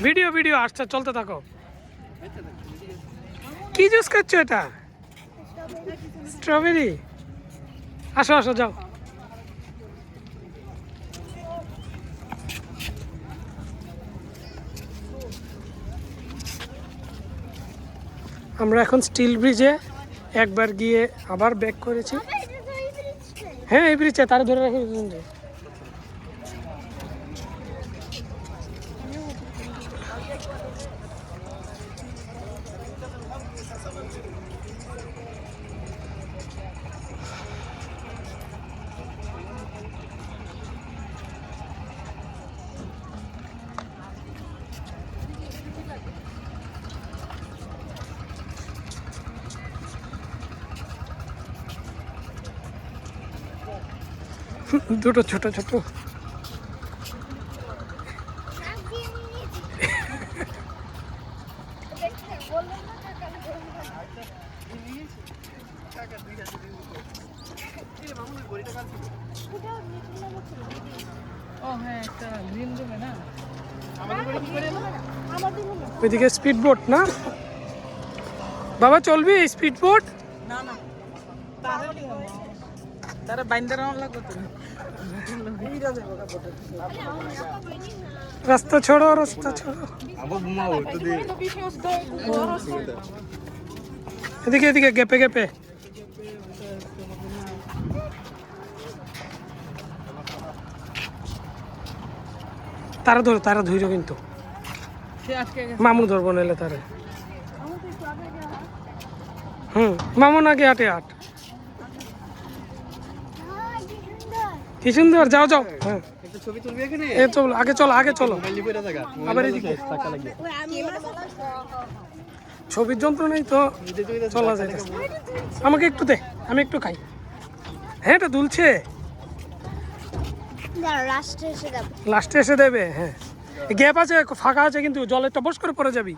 Video video আসছে, চলতে থাকো। কি জুস খাচ্ছো এটা? স্ট্রবেরি। আসো আসো, যাও। আমরা এখন স্টিল ব্রিজে একবার গিয়ে আবার ব্যাক করেছি। হ্যাঁ, এই ব্রিজে তারা ধরে রাখি। দুটো ছোট ছোট। ওইদিকে স্পিড বোট না বাবা, চলবি স্পিড বোট? না না, তারা বাইন্দা রাউন্ড লাগবে তো। রাস্তা ছোড়ো, রাস্তা ছোড়ো। এদিকে এদিকে, গেপে গেপে। তারা ধরো, তারা ধৈর্য, কিন্তু মামু ধরবো নাহলে তারে। মামুন আগে হাটে হাট। কি সুন্দর, যাও যাও। হ্যাঁ, ছবি তুলবি এখানে? এই চলো, আগে চলো, আগে চলো। আবার এদিকে ছবির যন্ত্র নেই তো, চলা যায়। আমাকে একটু দে, আমি একটু খাই। হ্যাঁ, এটা দুলছে, লাস্টে এসে দেবে। হ্যাঁ, গ্যাপ আছে, ফাঁকা আছে, কিন্তু জলে টপস করে পড়ে যাবি।